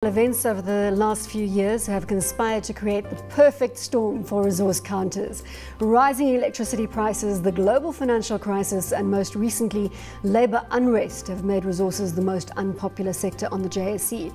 Events over the last few years have conspired to create the perfect storm for resource counters. Rising electricity prices, the global financial crisis, and most recently, labour unrest have made resources the most unpopular sector on the JSE.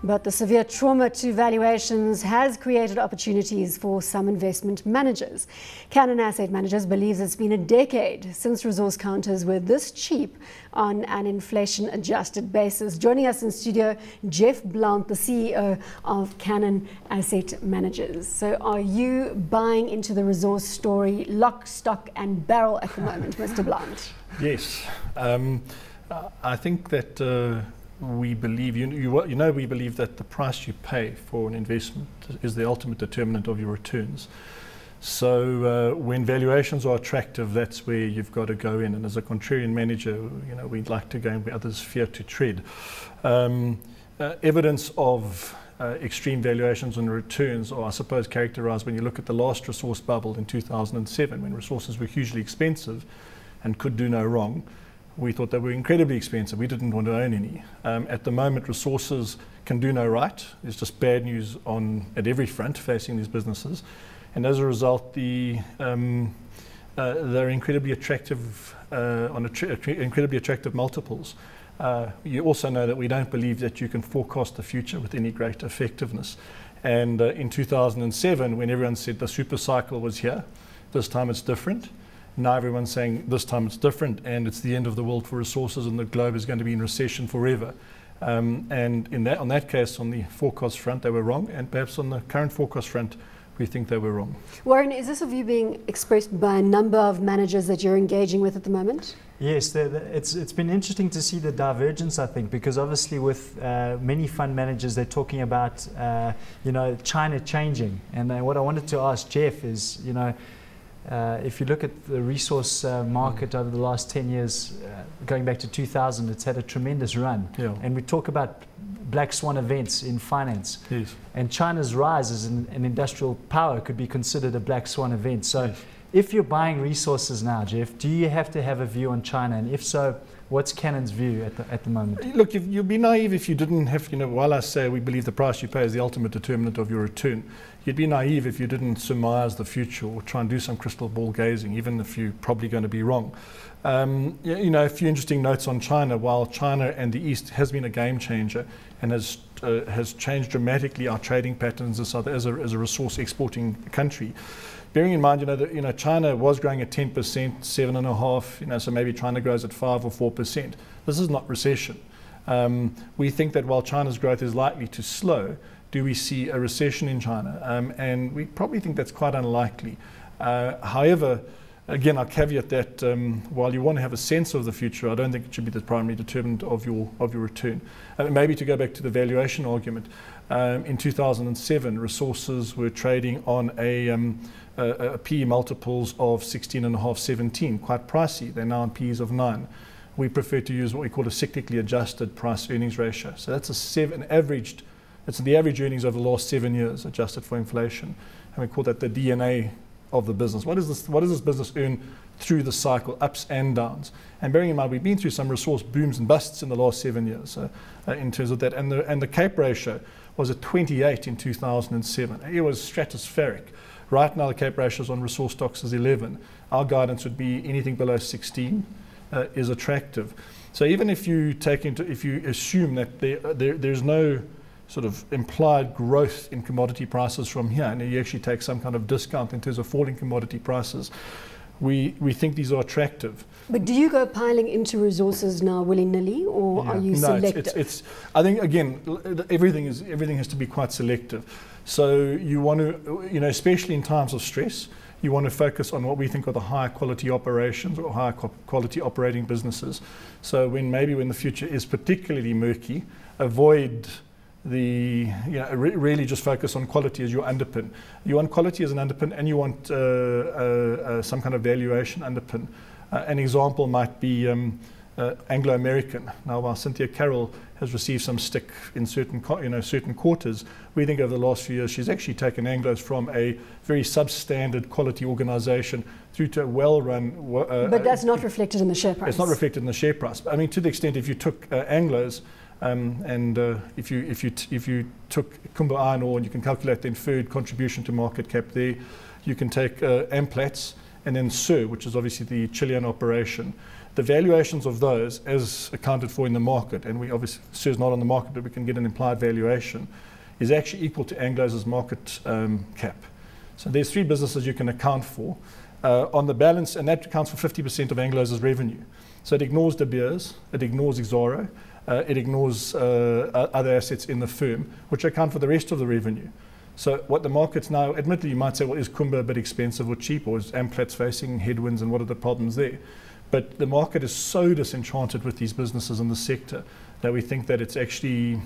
But the severe trauma to valuations has created opportunities for some investment managers. Cannon Asset Managers believes it's been a decade since resource counters were this cheap on an inflation-adjusted basis. Joining us in studio, Geoff Blount, the CEO of Cannon Asset Managers. So are you buying into the resource story lock, stock and barrel at the moment, Mr. Blount? Yes. I think that we believe, we believe that the price you pay for an investment is the ultimate determinant of your returns. So when valuations are attractive, that's where you've got to go in. And as a contrarian manager, we'd like to go in where others fear to tread. Evidence of extreme valuations and returns are, I suppose, characterized when you look at the last resource bubble in 2007, when resources were hugely expensive and could do no wrong. We thought they were incredibly expensive. We didn't want to own any. At the moment, resources can do no right. There's just bad news at every front facing these businesses. And as a result, they're incredibly attractive incredibly attractive multiples. You also know that we don't believe that you can forecast the future with any great effectiveness. And in 2007, when everyone said the super cycle was here, this time it's different. Now everyone's saying this time it's different and it's the end of the world for resources and the globe is going to be in recession forever. And on that case, on the forecast front, they were wrong, and perhaps on the current forecast front, we think they were wrong. Warren, is this a view being expressed by a number of managers that you're engaging with at the moment? Yes, it's been interesting to see the divergence, I think, because obviously with many fund managers, they're talking about China changing. And what I wanted to ask Geoff is, if you look at the resource market over the last 10 years, going back to 2000, it's had a tremendous run. Yeah. And we talk about black swan events in finance. Yes. And China's rise as an industrial power could be considered a black swan event. So yes. If you're buying resources now, Geoff, do you have to have a view on China? And if so, what's Cannon's view at the moment? Look, you'd be naive if you didn't have, while I say we believe the price you pay is the ultimate determinant of your return, you'd be naive if you didn't surmise the future or try and do some crystal ball gazing, even if you're probably going to be wrong. A few interesting notes on China. While China and the East has been a game changer and has changed dramatically our trading patterns as a resource exporting country, bearing in mind, that China was growing at 10%, 7.5%, so maybe China grows at 5 or 4%. This is not recession. We think that while China's growth is likely to slow, do we see a recession in China? And we probably think that's quite unlikely. However, again, I'll caveat that while you want to have a sense of the future, I don't think it should be the primary determinant of your return. Maybe to go back to the valuation argument, in 2007, resources were trading on a PE multiples of 16.5, 17, quite pricey. They're now on PEs of 9. We prefer to use what we call a cyclically adjusted price earnings ratio. So that's it's the average earnings over the last 7 years, adjusted for inflation. And we call that the DNA of the business. What does this business earn through the cycle, ups and downs? And bearing in mind, we've been through some resource booms and busts in the last 7 years in terms of that. And the CAPE ratio was at 28 in 2007. It was stratospheric. Right now, the CAPE ratios on resource stocks is 11. Our guidance would be anything below 16 is attractive. So even if you assume that there's no sort of implied growth in commodity prices from here, and you actually take some kind of discount in terms of falling commodity prices, we think these are attractive. But do you go piling into resources now willy-nilly, or are you selective? I think, again, everything has to be quite selective. So you want to, especially in times of stress, you want to focus on what we think are the higher quality operations or higher quality operating businesses. So when the future is particularly murky, avoid really just focus on quality as your underpin. You want quality as an underpin, and you want some kind of valuation underpin. An example might be Anglo-American. Now, while Cynthia Carroll has received some stick in certain quarters, we think over the last few years she's actually taken Anglos from a very substandard quality organisation through to a well-run. But that's not reflected in the share price. It's not reflected in the share price. I mean, to the extent if you took Anglos If you took Kumba Iron Ore and you can calculate the inferred contribution to market cap there, you can take Amplats and then SUR, which is obviously the Chilean operation. The valuations of those, as accounted for in the market, and we obviously, SUR is not on the market, but we can get an implied valuation, is actually equal to Anglo's market cap. So there's 3 businesses you can account for on the balance, and that accounts for 50% of Anglo's revenue. So it ignores De Beers, it ignores Exoro, it ignores other assets in the firm, which account for the rest of the revenue. So what the market's now, admittedly you might say, well, is Kumba a bit expensive or cheap, or is Amplats facing headwinds, and what are the problems there? But the market is so disenchanted with these businesses in the sector that we think that it's actually,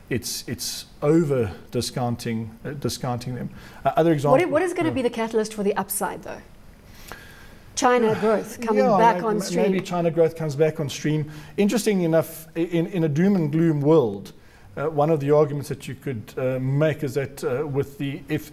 it's over discounting them. Other examples. What is going to be the catalyst for the upside, though? China growth coming back on stream. Maybe China growth comes back on stream. Interesting enough, in a doom and gloom world, one of the arguments that you could make is that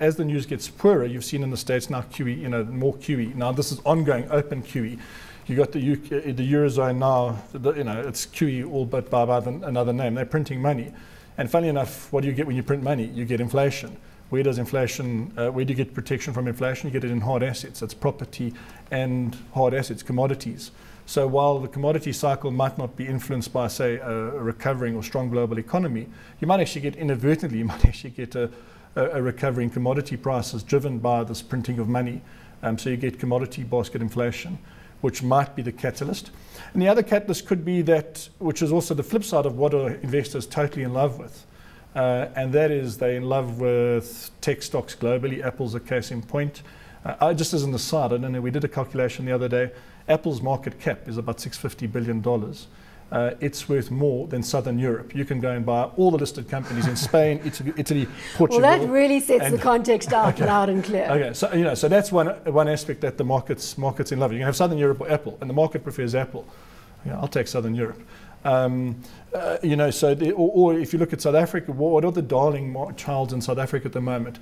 as the news gets poorer, you've seen in the States now QE, more QE. Now this is ongoing open QE. You got the Eurozone now, it's QE all but by another name. They're printing money. And funny enough, what do you get when you print money? You get inflation. Where does inflation, where do you get protection from inflation? You get it in hard assets. It's property and hard assets, commodities. So while the commodity cycle might not be influenced by, say, a recovering or strong global economy, you might actually get inadvertently, a recovery in commodity prices driven by this printing of money. So you get commodity basket inflation, which might be the catalyst. And the other catalyst could be that, which is also the flip side of what are investors totally in love with. And that is they're in love with tech stocks globally. Apple's a case in point. Just as an aside, I don't know, we did a calculation the other day. Apple's market cap is about $650 billion. It's worth more than Southern Europe. You can go and buy all the listed companies in Spain, Italy, Portugal. Well, that really sets the context out loud and clear. Okay, so so that's one aspect that the market's in love with. You can have Southern Europe or Apple, and the market prefers Apple. I'll take Southern Europe. Or if you look at South Africa, what are the darling childs in South Africa at the moment?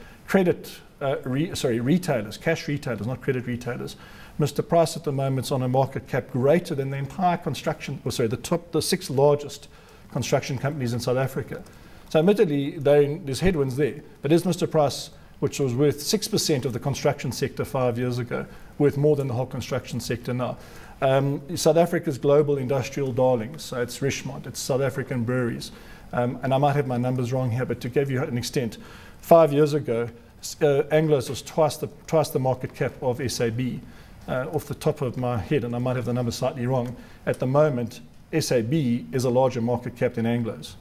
Retailers, cash retailers, not credit retailers. Mr. Price at the moment is on a market cap greater than the entire the 6 largest construction companies in South Africa. So admittedly, there's headwinds there. But is Mr. Price, which was worth 6% of the construction sector 5 years ago, worth more than the whole construction sector now? South Africa's global industrial darlings, so it's Richemont, it's South African breweries, and I might have my numbers wrong here, but to give you an extent, 5 years ago, Anglo's was twice the market cap of SAB. Off the top of my head, and I might have the numbers slightly wrong, at the moment, SAB is a larger market cap than Anglo's.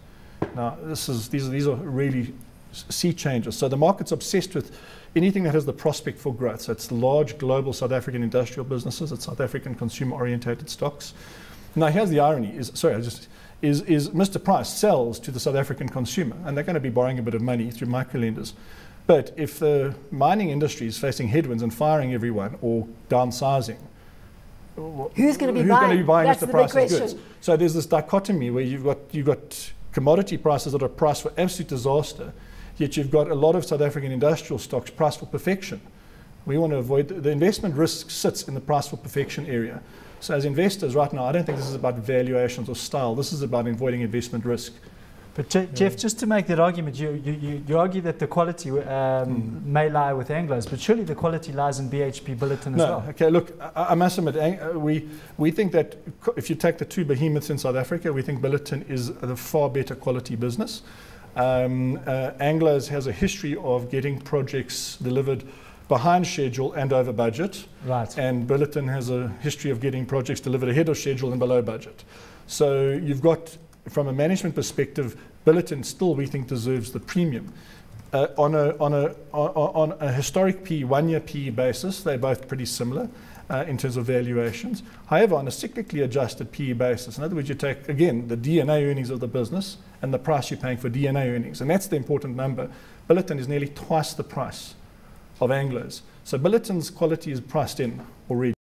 Now, these are really sea changes. So the market's obsessed with anything that has the prospect for growth. So it's large global South African industrial businesses, it's South African consumer-orientated stocks. Now here's the irony, is Mr. Price sells to the South African consumer, and they're going to be borrowing a bit of money through microlenders. But if the mining industry is facing headwinds and firing everyone or downsizing, who's going to be buying That's Mr. Price's goods? So there's this dichotomy where you've got commodity prices that are priced for absolute disaster, yet you've got a lot of South African industrial stocks priced for perfection. We want to avoid the investment risk sits in the price for perfection area. So as investors right now, I don't think this is about valuations or style. This is about avoiding investment risk. But Geoff, just to make that argument, you argue that the quality may lie with Anglo's, but surely the quality lies in BHP Billiton as well. Okay, look, I must admit, we think that if you take the 2 behemoths in South Africa, we think Billiton is a far better quality business. Anglo's has a history of getting projects delivered behind schedule and over budget. Right. And Billiton has a history of getting projects delivered ahead of schedule and below budget. So you've got, from a management perspective, Billiton still, we think, deserves the premium. On a historic PE, 1-year PE basis, they're both pretty similar in terms of valuations. However, on a cyclically adjusted PE basis, in other words, you take, again, the DNA earnings of the business and the price you're paying for DNA earnings, and that's the important number. Billiton is nearly twice the price of Anglo's. So Billiton's quality is priced in already.